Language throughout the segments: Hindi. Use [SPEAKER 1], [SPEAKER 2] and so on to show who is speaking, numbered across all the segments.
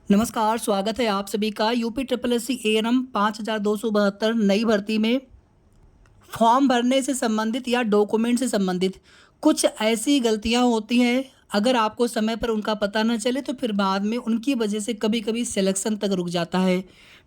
[SPEAKER 1] नमस्कार, स्वागत है आप सभी का UP triple S C ANM 5272 नई भर्ती में फॉर्म भरने से संबंधित या डॉक्यूमेंट से संबंधित कुछ ऐसी गलतियां होती हैं। अगर आपको समय पर उनका पता न चले तो फिर बाद में उनकी वजह से कभी-कभी सिलेक्शन तक रुक जाता है।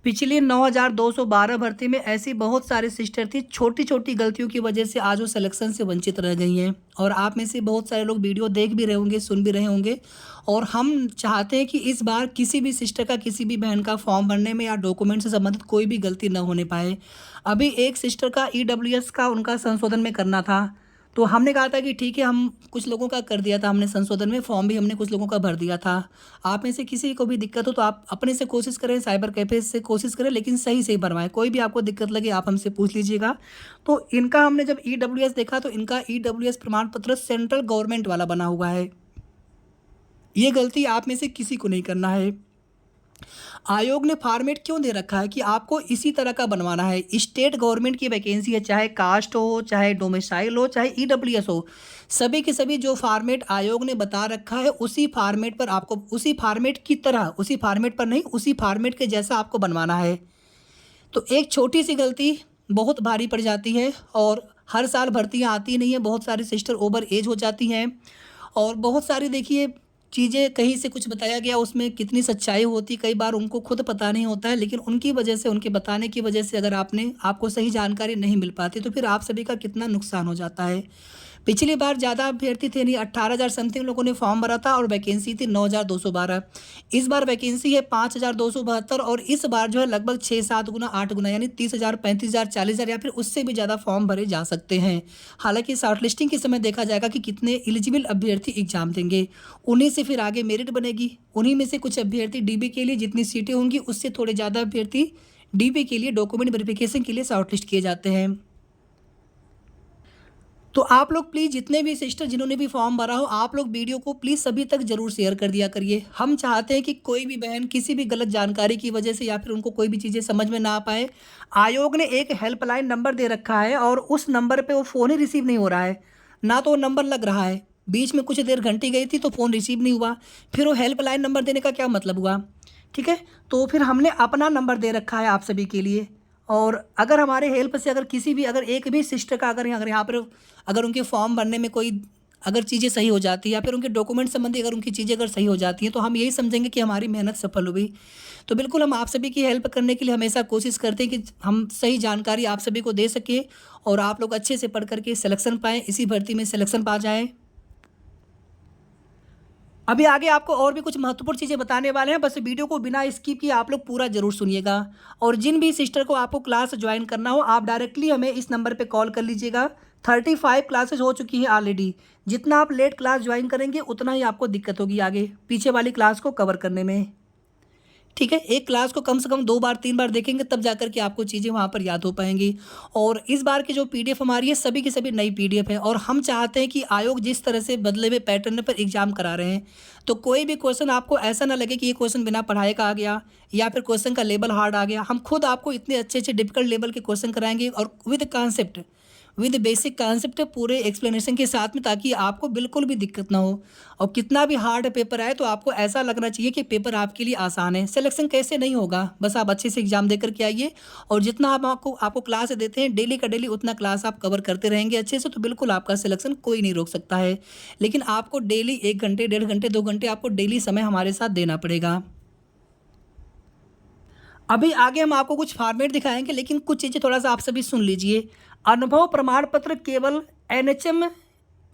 [SPEAKER 1] पिछली 9212 भर्ती में ऐसी बहुत सारे सिस्टर थी, छोटी-छोटी गलतियों की वजह से आज वो सिलेक्शन से वंचित रह गई हैं। और आप में से बहुत सारे लोग वीडियो देख भी रहे होंगे, सुन भी रहे होंगे। और हम चाहते हैं कि इस बार किसी भी सिस्टर का, किसी भी बहन का फॉर्म भरने में या डॉक्यूमेंट से संबंधित कोई भी गलती न होने पाए। अभी एक सिस्टर का ईडब्ल्यूएस का उनका संशोधन में करना था, तो हमने कहा था कि ठीक है, हम कुछ लोगों का कर दिया था हमने संशोधन में, फॉर्म भी हमने कुछ लोगों का भर दिया था। आप में से किसी को भी दिक्कत हो तो आप अपने से कोशिश करें, साइबर कैफ़े से कोशिश करें, लेकिन सही से ही भरवाएँ। कोई भी आपको दिक्कत लगे आप हमसे पूछ लीजिएगा। तो इनका हमने जब ईडब्ल्यूएस देखा तो इनका ईडब्ल्यूएस प्रमाण पत्र सेंट्रल गवर्नमेंट वाला बना हुआ है। ये गलती आप में से किसी को नहीं करना है। आयोग ने फॉर्मेट क्यों दे रखा है कि आपको इसी तरह का बनवाना है। स्टेट गवर्नमेंट की वैकेंसी है, चाहे कास्ट हो, चाहे डोमिसाइल हो, चाहे ईडब्ल्यूएस हो, सभी के सभी जो फॉर्मेट आयोग ने बता रखा है उसी फॉर्मेट पर आपको, उसी फॉर्मेट की तरह, उसी फॉर्मेट पर नहीं, उसी फॉर्मेट के जैसा आपको बनवाना है। तो एक छोटी सी गलती बहुत भारी पड़ जाती है। और हर साल भर्तियाँ आती नहीं है, बहुत सारी सिस्टर ओवर एज हो जाती हैं। और बहुत सारी देखिए चीज़ें कहीं से कुछ बताया गया, उसमें कितनी सच्चाई होती कई बार उनको खुद पता नहीं होता है, लेकिन उनकी वजह से, उनके बताने की वजह से अगर आपको सही जानकारी नहीं मिल पाती तो फिर आप सभी का कितना नुकसान हो जाता है। पिछली बार ज़्यादा अभ्यर्थी थे नहीं, 18,000 समथिंग लोगों ने फॉर्म भरा था और वैकेंसी थी 9,212। इस बार वैकेंसी है 5,272 और इस बार जो है लगभग 6-7 गुना, 8 गुना, यानी 30,000, 35,000, 40,000 या फिर उससे भी ज़्यादा फॉर्म भरे जा सकते हैं। हालांकि शॉर्टलिस्टिंग के समय देखा जाएगा कि कितने एलिजिबल अभ्यर्थी एग्जाम देंगे, उन्हीं से फिर आगे मेरिट बनेगी। उन्हीं में से कुछ अभ्यर्थी डीबी के लिए जितनी सीटें होंगी उससे थोड़े ज़्यादा अभ्यर्थी डीबी के लिए डॉक्यूमेंट वेरिफिकेशन के लिए शॉर्टलिस्ट किए जाते हैं। तो आप लोग प्लीज़, जितने भी सिस्टर जिन्होंने भी फॉर्म भरा हो, आप लोग वीडियो को प्लीज़ सभी तक ज़रूर शेयर कर दिया करिए। हम चाहते हैं कि कोई भी बहन किसी भी गलत जानकारी की वजह से या फिर उनको कोई भी चीज़ें समझ में ना आ पाए। आयोग ने एक हेल्पलाइन नंबर दे रखा है और उस नंबर पे वो फ़ोन ही रिसीव नहीं हो रहा है, ना तो वो नंबर लग रहा है। बीच में कुछ देर घंटी गई थी तो फ़ोन रिसीव नहीं हुआ, फिर वो हेल्पलाइन नंबर देने का क्या मतलब हुआ? ठीक है, तो फिर हमने अपना नंबर दे रखा है आप सभी के लिए। और अगर हमारे हेल्प से अगर किसी भी, अगर एक भी सिस्टर का अगर यहाँ पर, अगर उनके फॉर्म भरने में कोई अगर चीज़ें सही हो जाती है या फिर उनके डॉक्यूमेंट संबंधी अगर उनकी चीज़ें अगर सही हो जाती हैं तो हम यही समझेंगे कि हमारी मेहनत सफल हुई। तो बिल्कुल हम आप सभी की हेल्प करने के लिए हमेशा कोशिश करते हैं कि हम सही जानकारी आप सभी को दे सकें और आप लोग अच्छे से पढ़ करके सिलेक्शन पाएँ, इसी भर्ती में सिलेक्शन पा जाएँ। अभी आगे आपको और भी कुछ महत्वपूर्ण चीज़ें बताने वाले हैं, बस वीडियो को बिना स्किप किए आप लोग पूरा ज़रूर सुनिएगा। और जिन भी सिस्टर को आपको क्लास ज्वाइन करना हो, आप डायरेक्टली हमें इस नंबर पे कॉल कर लीजिएगा। 35 क्लासेस हो चुकी हैं ऑलरेडी। जितना आप लेट क्लास ज्वाइन करेंगे उतना ही आपको दिक्कत होगी आगे पीछे वाली क्लास को कवर करने में। ठीक है, एक क्लास को कम से कम 2 बार 3 बार देखेंगे तब जाकर के आपको चीज़ें वहाँ पर याद हो पाएँगी। और इस बार की जो पीडीएफ हमारी है सभी की सभी नई पीडीएफ है और हम चाहते हैं कि आयोग जिस तरह से बदले हुए पैटर्न पर एग्ज़ाम करा रहे हैं, तो कोई भी क्वेश्चन आपको ऐसा ना लगे कि ये क्वेश्चन बिना पढ़ाए का आ गया या फिर क्वेश्चन का लेवल हार्ड आ गया। हम खुद आपको इतने अच्छे-अच्छे डिफ़िकल्ट लेवल के क्वेश्चन कराएँगे और with concept, with basic concept पूरे एक्सप्लेनेशन के साथ में, ताकि आपको बिल्कुल भी दिक्कत ना हो। और कितना भी हार्ड पेपर आए तो आपको ऐसा लगना चाहिए कि पेपर आपके लिए आसान है। सिलेक्शन कैसे नहीं होगा, बस आप अच्छे से एग्जाम देकर के आइए और जितना हम आपको क्लास देते हैं डेली का डेली, उतना क्लास आप कवर करते रहेंगे अच्छे से, तो बिल्कुल आपका सिलेक्शन कोई नहीं रोक सकता है। लेकिन आपको डेली 1 घंटे, 1.5 घंटे, 2 घंटे आपको डेली समय हमारे साथ देना पड़ेगा। अभी आगे हम आपको कुछ फॉर्मेट दिखाएंगे, लेकिन कुछ चीज़ें थोड़ा सा आप सभी सुन लीजिए। अनुभव प्रमाण पत्र केवल एनएचएम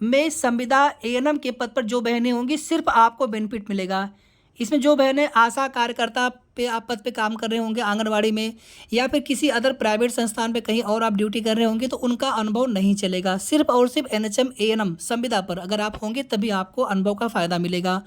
[SPEAKER 1] में संविदा एएनएम के पद पर जो बहनें होंगी सिर्फ आपको बेनिफिट मिलेगा। इसमें जो बहनें आशा कार्यकर्ता पे आप पद पे काम कर रहे होंगे आंगनवाड़ी में या फिर किसी अदर प्राइवेट संस्थान पे कहीं और आप ड्यूटी कर रहे होंगे तो उनका अनुभव नहीं चलेगा। सिर्फ और सिर्फ एनएचएम एएनएम संविदा पर अगर आप होंगे तभी आपको अनुभव का फ़ायदा मिलेगा।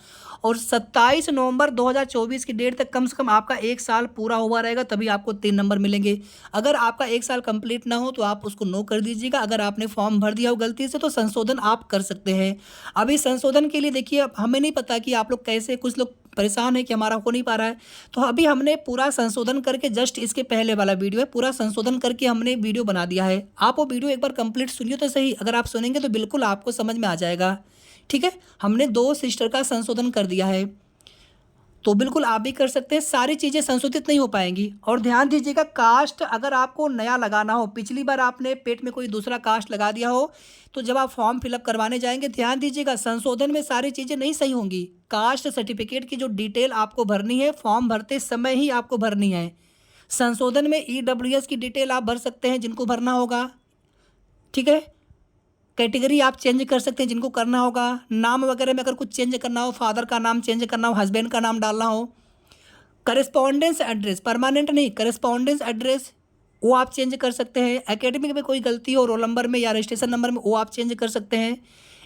[SPEAKER 1] और 27 नवंबर 2024 की डेट तक कम से कम आपका 1 साल पूरा हुआ रहेगा, तभी आपको 3 नंबर मिलेंगे। अगर आपका 1 साल कंप्लीट ना हो तो आप उसको नो कर दीजिएगा। अगर आपने फॉर्म भर दिया हो गलती से तो संशोधन आप कर सकते हैं। अभी संशोधन के लिए देखिए, अब हमें नहीं पता कि आप लोग कैसे, कुछ लोग परेशान है कि हमारा हो नहीं पा रहा है, तो अभी हमने पूरा संशोधन करके, जस्ट इसके पहले वाला वीडियो है, पूरा संशोधन करके हमने वीडियो बना दिया है। आप वो वीडियो एक बार कंप्लीट सुनिए तो सही, अगर आप सुनेंगे तो बिल्कुल आपको समझ में आ जाएगा। ठीक है, हमने 2 सिस्टर का संशोधन कर दिया है। तो बिल्कुल आप भी कर सकते हैं, सारी चीज़ें संशोधित नहीं हो पाएँगी। और ध्यान दीजिएगा, कास्ट अगर आपको नया लगाना हो, पिछली बार आपने पेट में कोई दूसरा कास्ट लगा दिया हो, तो जब आप फॉर्म फिलअप करवाने जाएँगे, ध्यान दीजिएगा संशोधन में सारी चीज़ें नहीं सही होंगी। कास्ट सर्टिफ़िकेट की जो डिटेल आपको भरनी है, फॉर्म भरते समय ही आपको भरनी है। संशोधन में ईडब्ल्यूएस की डिटेल आप भर सकते हैं जिनको भरना होगा, ठीक है? कैटेगरी आप चेंज कर सकते हैं जिनको करना होगा। नाम वगैरह में अगर कुछ चेंज करना हो, फादर का नाम चेंज करना हो, हस्बैंड का नाम डालना हो। करेस्पॉन्डेंस एड्रेस, परमानेंट नहीं, करेस्पॉन्डेंस एड्रेस वो आप चेंज कर सकते हैं। एकेडमिक में कोई गलती हो, रोल नंबर में या रजिस्ट्रेशन नंबर में, वो आप चेंज कर सकते हैं।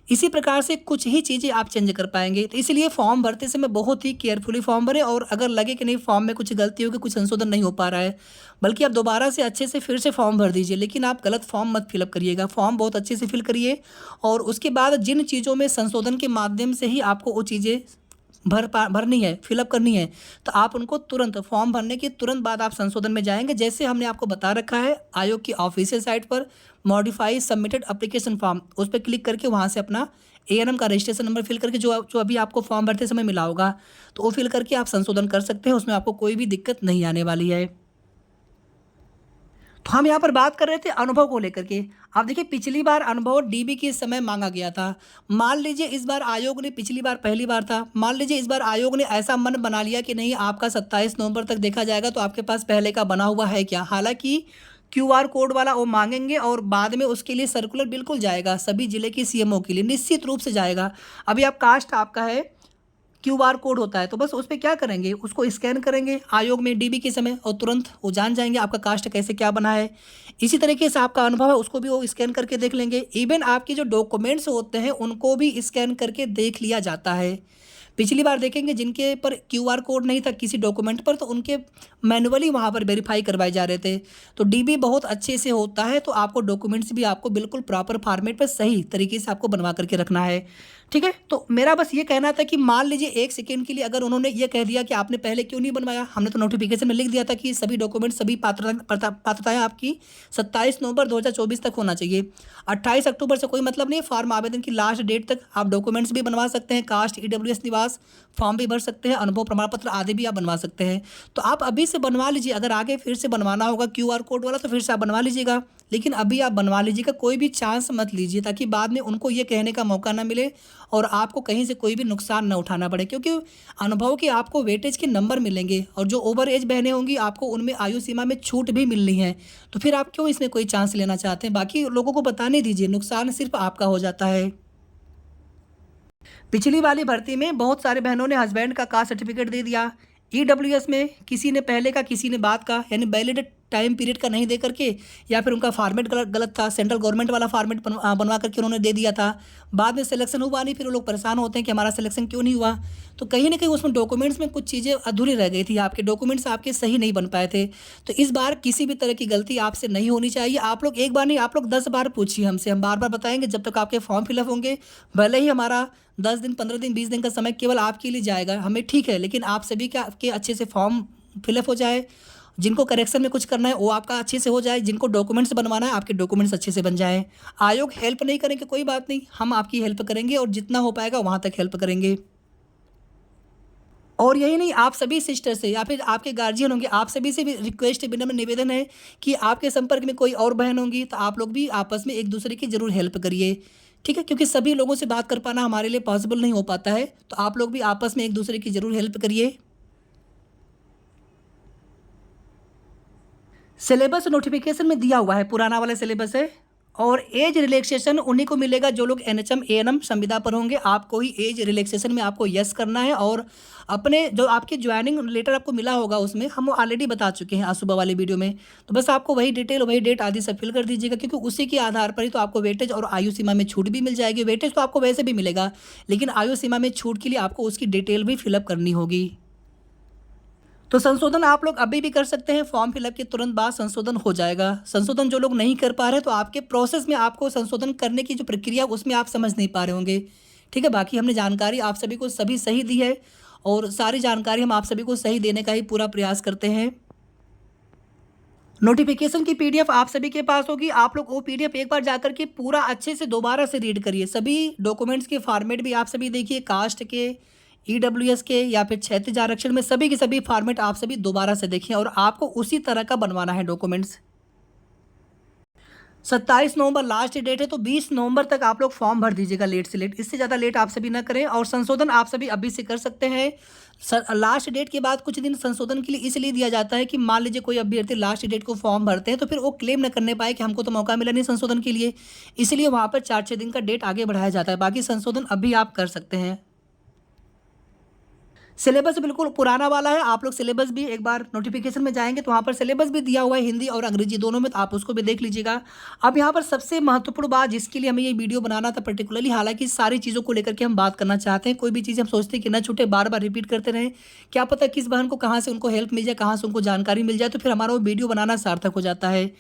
[SPEAKER 1] इसी प्रकार से कुछ ही चीज़ें आप चेंज कर पाएंगे। तो इसलिए फॉर्म भरते समय बहुत ही केयरफुली फॉर्म भरें, और अगर लगे कि नहीं फॉर्म में कुछ गलती होगी, कुछ संशोधन नहीं हो पा रहा है, बल्कि आप दोबारा से अच्छे से फिर से फॉर्म भर दीजिए। लेकिन आप गलत फॉर्म मत फिलअप करिएगा, फॉर्म बहुत अच्छे से फिल करिए, और उसके बाद जिन चीज़ों में संशोधन के माध्यम से ही आपको वो चीज़ें भरनी है, फिलअप करनी है, तो आप उनको तुरंत फॉर्म भरने के तुरंत बाद आप संशोधन में जाएंगे। जैसे हमने आपको बता रखा है, आयोग की ऑफिशियल साइट पर मॉडिफाई सबमिटेड एप्लीकेशन फॉर्म, उस पर क्लिक करके वहाँ से अपना एएनएम का रजिस्ट्रेशन नंबर फिल करके, जो अभी आपको फॉर्म भरते समय मिला होगा, तो वो फिल करके आप संशोधन कर सकते हैं। उसमें आपको कोई भी दिक्कत नहीं आने वाली है। तो हम यहाँ पर बात कर रहे थे अनुभव को लेकर के। आप देखिए, पिछली बार अनुभव डीबी के समय मांगा गया था। मान लीजिए इस बार आयोग ने, पिछली बार पहली बार था, मान लीजिए इस बार आयोग ने ऐसा मन बना लिया कि नहीं, आपका 27 नवंबर तक देखा जाएगा, तो आपके पास पहले का बना हुआ है क्या। हालांकि क्यूआर कोड वाला वो मांगेंगे, और बाद में उसके लिए सर्कुलर बिल्कुल जाएगा सभी जिले के सीएमओ के लिए, निश्चित रूप से जाएगा। अभी आप कास्ट आपका है, क्यूआर कोड होता है, तो बस उस पर क्या करेंगे, उसको स्कैन करेंगे आयोग में डीबी के समय, और तुरंत वो जान जाएंगे आपका कास्ट कैसे क्या बना है। इसी तरीके से आपका अनुभव है, उसको भी वो स्कैन करके देख लेंगे। इवन आपके जो डॉक्यूमेंट्स होते हैं उनको भी स्कैन करके देख लिया जाता है। पिछली बार देखेंगे जिनके पर क्यूआर कोड नहीं था किसी डॉक्यूमेंट पर, तो उनके मैनुअली वहाँ पर वेरीफाई करवाए जा रहे थे। तो डीबी बहुत अच्छे से होता है, तो आपको डॉक्यूमेंट्स भी आपको बिल्कुल प्रॉपर फॉर्मेट पर सही तरीके से आपको बनवा करके रखना है, ठीक है। तो मेरा बस ये कहना था कि मान लीजिए एक सेकेंड के लिए अगर उन्होंने ये कह दिया कि आपने पहले क्यों नहीं बनवाया, हमने तो नोटिफिकेशन में लिख दिया था कि सभी डॉक्यूमेंट, सभी पात्रताएं आपकी 27 नवंबर 2024 तक होना चाहिए। 28 अक्टूबर से कोई मतलब नहीं, फॉर्म आवेदन की लास्ट डेट तक आप डॉक्यूमेंट्स भी बनवा सकते हैं, कास्ट, ईडब्ल्यूएस निवास फॉर्म भी भर सकते हैं, अनुभव प्रमाण पत्र आदि भी आप बनवा सकते हैं। तो आप अभी से बनवा लीजिए, अगर आगे फिर से बनवाना होगा क्यूआर कोड वाला तो फिर से आप बनवा लीजिएगा, लेकिन अभी आप बनवा लीजिएगा, कोई भी चांस मत लीजिए, ताकि बाद में उनको ये कहने का मौका ना मिले और आपको कहीं से कोई भी नुकसान ना उठाना पड़े। क्योंकि अनुभव के आपको वेटेज के नंबर मिलेंगे, और जो ओवर एज बहनें होंगी आपको उनमें आयु सीमा में छूट भी मिलनी है, तो फिर आप क्यों इसमें कोई चांस लेना चाहते हैं। बाकी लोगों को बताने दीजिए, नुकसान सिर्फ आपका हो जाता है। पिछली वाली भर्ती में बहुत सारे बहनों ने हस्बैंड का कास्ट सर्टिफिकेट दे दिया, ईडब्ल्यूएस में किसी ने पहले का किसी ने बाद का, यानी वैलिड टाइम पीरियड का नहीं दे करके, या फिर उनका फॉर्मेट गलत था, सेंट्रल गवर्नमेंट वाला फॉर्मेट बनवा करके उन्होंने दे दिया था। बाद में सिलेक्शन हुआ नहीं, फिर वो लोग परेशान होते हैं कि हमारा सिलेक्शन क्यों नहीं हुआ। तो कहीं ना कहीं उसमें डॉक्यूमेंट्स में कुछ चीज़ें अधूरी रह गई थी, आपके डॉक्यूमेंट्स आपके सही नहीं बन पाए थे। तो इस बार किसी भी तरह की गलती आपसे नहीं होनी चाहिए। आप लोग एक बार नहीं, आप लोग 10 बार पूछिए हमसे, हम बार बार बताएंगे जब तक आपके फॉर्म फिलअप होंगे। भले ही हमारा 10 दिन, 15 दिन, 20 दिन का समय केवल आपके लिए जाएगा, हमें ठीक है, लेकिन आप सभी के अच्छे से फॉर्म फिलअप हो जाए। जिनको करेक्शन में कुछ करना है वो आपका अच्छे से हो जाए, जिनको डॉक्यूमेंट्स बनवाना है आपके डॉक्यूमेंट्स अच्छे से बन जाएं। आयोग हेल्प नहीं करेंगे कोई बात नहीं, हम आपकी हेल्प करेंगे, और जितना हो पाएगा वहाँ तक हेल्प करेंगे। और यही नहीं, आप सभी सिस्टर से या फिर आपके गार्जियन होंगे, आप सभी से भी रिक्वेस्ट, विनम्र निवेदन है कि आपके संपर्क में कोई और बहन होंगी तो आप लोग भी आपस में एक दूसरे की ज़रूर हेल्प करिए, ठीक है। क्योंकि सभी लोगों से बात कर पाना हमारे लिए पॉसिबल नहीं हो पाता है, तो आप लोग भी आपस में एक दूसरे की ज़रूर हेल्प करिए। सिलेबस नोटिफिकेशन में दिया हुआ है, पुराना वाला सिलेबस है, और एज रिलैक्सेशन उन्हीं को मिलेगा जो लोग एनएचएम एएनएम संविदा पर होंगे। आपको ही एज रिलैक्सेशन में आपको यस करना है, और अपने जो आपके ज्वाइनिंग लेटर आपको मिला होगा उसमें हम ऑलरेडी बता चुके हैं आज सुबह वाले वीडियो में, तो बस आपको वही डिटेल, वही डेट आदि सब फिल कर दीजिएगा, क्योंकि उसी के आधार पर ही तो आपको वेटेज और आयु सीमा में छूट भी मिल जाएगी। वेटेज तो आपको वैसे भी मिलेगा, लेकिन आयु सीमा में छूट के लिए आपको उसकी डिटेल भी फिलअप करनी होगी। तो संशोधन आप लोग अभी भी कर सकते हैं, फॉर्म फिलअप के तुरंत बाद संशोधन हो जाएगा। संशोधन जो लोग नहीं कर पा रहे तो आपके प्रोसेस में आपको संशोधन करने की जो प्रक्रिया उसमें आप समझ नहीं पा रहे होंगे, ठीक है। बाकी हमने जानकारी आप सभी को सभी सही दी है, और सारी जानकारी हम आप सभी को सही देने का ही पूरा प्रयास करते हैं। नोटिफिकेशन की पीडीएफ आप सभी के पास होगी, आप लोग वो पीडीएफ एक बार जाकर के पूरा अच्छे से दोबारा से रीड करिए। सभी डॉक्यूमेंट्स के फॉर्मेट भी आप सभी देखिए, कास्ट के, ईडब्ल्यूएस के या फिर क्षैतिज आरक्षण में, सभी के सभी फॉर्मेट आप सभी दोबारा से देखें और आपको उसी तरह का बनवाना है डॉक्यूमेंट्स। 27 नवंबर लास्ट डेट है, तो 20 नवंबर तक आप लोग फॉर्म भर दीजिएगा लेट से लेट, इससे ज़्यादा लेट आप सभी ना करें। और संशोधन आप सभी अभी से कर सकते हैं। लास्ट डेट के बाद कुछ दिन संशोधन के लिए इसलिए दिया जाता है कि मान लीजिए कोई अभ्यर्थी लास्ट डेट को फॉर्म भरते हैं तो फिर वो क्लेम न करने पाए कि हमको तो मौका मिला नहीं संशोधन के लिए, इसलिए वहाँ पर 4-6 दिन का डेट आगे बढ़ाया जाता है। बाकी संशोधन अभी आप कर सकते हैं। सिलेबस बिल्कुल पुराना वाला है, आप लोग सिलेबस भी एक बार नोटिफिकेशन में जाएंगे तो वहाँ पर सिलेबस भी दिया हुआ है हिंदी और अंग्रेजी दोनों में, तो आप उसको भी देख लीजिएगा। अब यहाँ पर सबसे महत्वपूर्ण बात जिसके लिए हमें ये वीडियो बनाना था पर्टिकुलरली, हालांकि सारी चीज़ों को लेकर के हम बात करना चाहते हैं, कोई भी चीज़ हम सोचते हैं कि ना छूटे, बार बार रिपीट करते रहें, क्या पता किस बहन को कहाँ से उनको हेल्प मिल जाए, कहाँ से उनको जानकारी मिल जाए, तो फिर हमारा वो वीडियो बनाना सार्थक हो जाता है।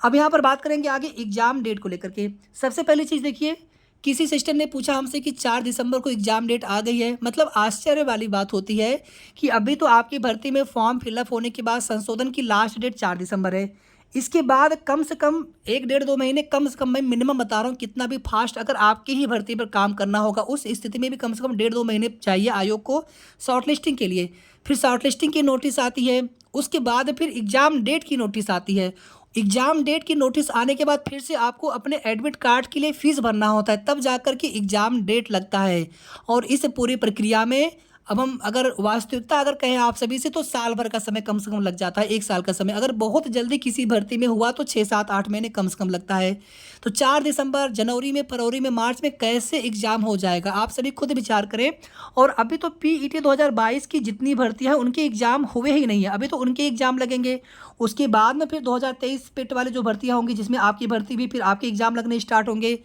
[SPEAKER 1] अब यहाँ पर बात करेंगे आगे एग्जाम डेट को लेकर के। सबसे पहली चीज़ देखिए, किसी सिस्टर ने पूछा हमसे कि 4 दिसंबर को एग्ज़ाम डेट आ गई है। मतलब आश्चर्य वाली बात होती है कि अभी तो आपकी भर्ती में फॉर्म फिलअप होने के बाद संशोधन की लास्ट डेट 4 दिसंबर है। इसके बाद कम से कम 1-1.5-2 महीने, कम से कम मैं मिनिमम बता रहा हूँ, कितना भी फास्ट अगर आपकी ही भर्ती पर काम करना होगा उस स्थिति में भी कम से कम 1.5-2 महीने चाहिए आयोग को शॉर्टलिस्टिंग के लिए। फिर शॉर्टलिस्टिंग की नोटिस आती है, उसके बाद फिर एग्ज़ाम डेट की नोटिस आती है। एग्ज़ाम डेट की नोटिस आने के बाद फिर से आपको अपने एडमिट कार्ड के लिए फ़ीस भरना होता है, तब जाकर के एग्ज़ाम डेट लगता है। और इस पूरी प्रक्रिया में अब हम अगर वास्तविकता अगर कहें आप सभी से, तो साल भर का समय कम से कम लग जाता है, 1 साल का समय। अगर बहुत जल्दी किसी भर्ती में हुआ तो 6-7-8 महीने कम से कम लगता है। तो 4 दिसंबर, जनवरी में, फरवरी में, मार्च में कैसे एग्ज़ाम हो जाएगा, आप सभी खुद विचार करें। और अभी तो पीईटी 2022 की जितनी भर्तियाँ हैं उनके एग्ज़ाम हुए ही नहीं है, अभी तो उनके एग्ज़ाम लगेंगे। उसके बाद में फिर 2023 पेट वाले जो भर्तियाँ होंगी, जिसमें आपकी भर्ती भी, फिर आपके एग्ज़ाम लगने स्टार्ट होंगे।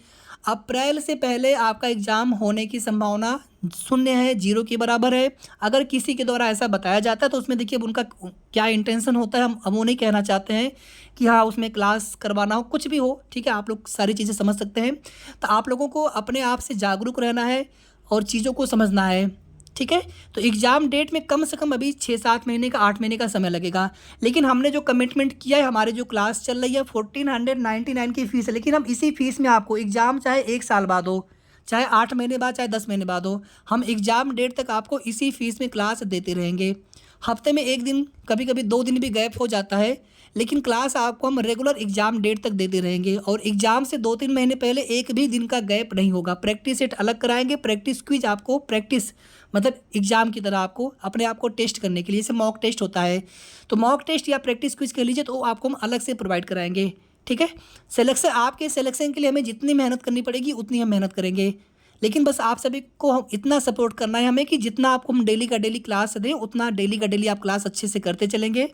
[SPEAKER 1] अप्रैल से पहले आपका एग्ज़ाम होने की संभावना शून्य है, 0 के बराबर है। अगर किसी के द्वारा ऐसा बताया जाता है तो उसमें देखिए अब उनका क्या इंटेंशन होता है, हम वो नहीं कहना चाहते हैं कि हाँ उसमें क्लास करवाना हो, कुछ भी हो, ठीक है, आप लोग सारी चीज़ें समझ सकते हैं। तो आप लोगों को अपने आप से जागरूक रहना है और चीज़ों को समझना है, ठीक है। तो एग्ज़ाम डेट में कम से कम अभी 6-7 महीने का, 8 महीने का समय लगेगा। लेकिन हमने जो कमिटमेंट किया है, हमारी जो क्लास चल रही है, 1499 की फ़ीस है, लेकिन हम इसी फीस में आपको एग्ज़ाम चाहे 1 साल बाद हो, चाहे 8 महीने बाद, चाहे 10 महीने बाद हो, हम एग्ज़ाम डेट तक आपको इसी फीस में क्लास देते रहेंगे। हफ्ते में 1 दिन, कभी कभी 2 दिन भी गैप हो जाता है, लेकिन क्लास आपको हम रेगुलर एग्ज़ाम डेट तक देते रहेंगे। और एग्ज़ाम से 2-3 महीने पहले एक भी दिन का गैप नहीं होगा। प्रैक्टिस सेट अलग कराएंगे, प्रैक्टिस क्विज आपको, प्रैक्टिस मतलब एग्ज़ाम की तरह आपको अपने आप को टेस्ट करने के लिए, जैसे मॉक टेस्ट होता है, तो मॉक टेस्ट या प्रैक्टिस क्विज कर लीजिए, तो आपको हम अलग से प्रोवाइड कराएंगे, ठीक है। सिलेक्शन, आपके सिलेक्शन के लिए हमें जितनी मेहनत करनी पड़ेगी उतनी हम मेहनत करेंगे, लेकिन बस आप सभी को हम इतना सपोर्ट करना है हमें कि जितना आपको हम डेली का डेली क्लास दें, उतना डेली का डेली आप क्लास अच्छे से करते चलेंगे।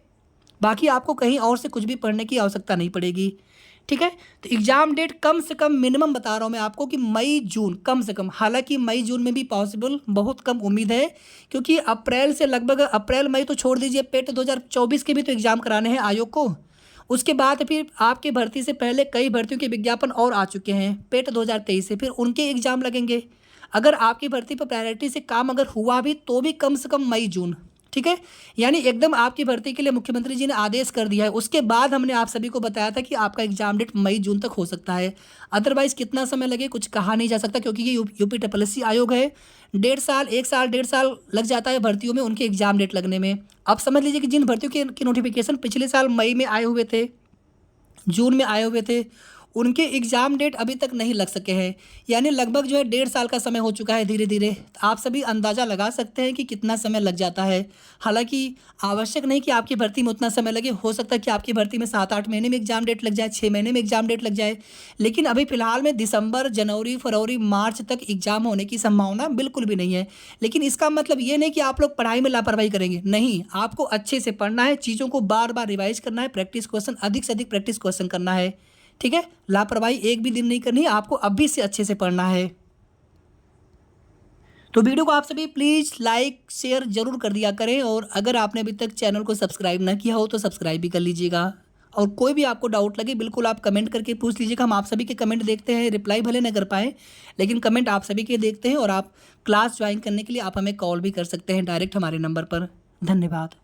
[SPEAKER 1] बाकी आपको कहीं और से कुछ भी पढ़ने की आवश्यकता नहीं पड़ेगी, ठीक है। तो एग्ज़ाम डेट कम से कम मिनिमम बता रहा हूँ मैं आपको कि मई जून कम से कम, हालांकि मई जून में भी पॉसिबल बहुत कम उम्मीद है, क्योंकि अप्रैल से लगभग, अप्रैल मई तो छोड़ दीजिए, पेट 2024 के भी तो एग्ज़ाम कराने हैं आयोग को। उसके बाद फिर आपकी भर्ती से पहले कई भर्तियों के विज्ञापन और आ चुके हैं पेट 2023 से, फिर उनके एग्ज़ाम लगेंगे। अगर आपकी भर्ती पर प्रायोरिटी से काम अगर हुआ भी तो भी कम से कम मई जून, ठीक है। यानी एकदम आपकी भर्ती के लिए मुख्यमंत्री जी ने आदेश कर दिया है। उसके बाद हमने आप सभी को बताया था कि आपका एग्जाम डेट मई जून तक हो सकता है, अदरवाइज़ कितना समय लगे कुछ कहा नहीं जा सकता, क्योंकि ये यूपी ट्रिपलएससी आयोग है। 1.5 साल, 1 साल, 1.5 साल लग जाता है भर्तियों में उनके एग्जाम डेट लगने में। अब समझ लीजिए कि जिन भर्तियों के नोटिफिकेशन पिछले साल मई में आए हुए थे, जून में आए हुए थे, उनके एग्ज़ाम डेट अभी तक नहीं लग सके हैं। यानी लगभग जो है 1.5 साल का समय हो चुका है धीरे धीरे। तो आप सभी अंदाज़ा लगा सकते हैं कि कितना समय लग जाता है। हालांकि आवश्यक नहीं कि आपकी भर्ती में उतना समय लगे, हो सकता है कि आपकी भर्ती में 7-8 महीने में एग्ज़ाम डेट लग जाए, 6 महीने में एग्ज़ाम डेट लग जाए। लेकिन अभी फ़िलहाल में दिसंबर, जनवरी, फरवरी, मार्च तक एग्ज़ाम होने की संभावना बिल्कुल भी नहीं है। लेकिन इसका मतलब ये नहीं कि आप लोग पढ़ाई में लापरवाही करेंगे, नहीं, आपको अच्छे से पढ़ना है, चीज़ों को बार बार रिवाइज करना है, प्रैक्टिस क्वेश्चन, अधिक से अधिक प्रैक्टिस क्वेश्चन करना है, ठीक है। लापरवाही एक भी दिन नहीं करनी है, आपको अभी से अच्छे से पढ़ना है। तो वीडियो को आप सभी प्लीज़ लाइक शेयर जरूर कर दिया करें, और अगर आपने अभी तक चैनल को सब्सक्राइब ना किया हो तो सब्सक्राइब भी कर लीजिएगा। और कोई भी आपको डाउट लगे बिल्कुल आप कमेंट करके पूछ लीजिएगा, हम आप सभी के कमेंट देखते हैं, रिप्लाई भले न कर पाएँ लेकिन कमेंट आप सभी के देखते हैं। और आप क्लास ज्वाइन करने के लिए आप हमें कॉल भी कर सकते हैं डायरेक्ट हमारे नंबर पर। धन्यवाद।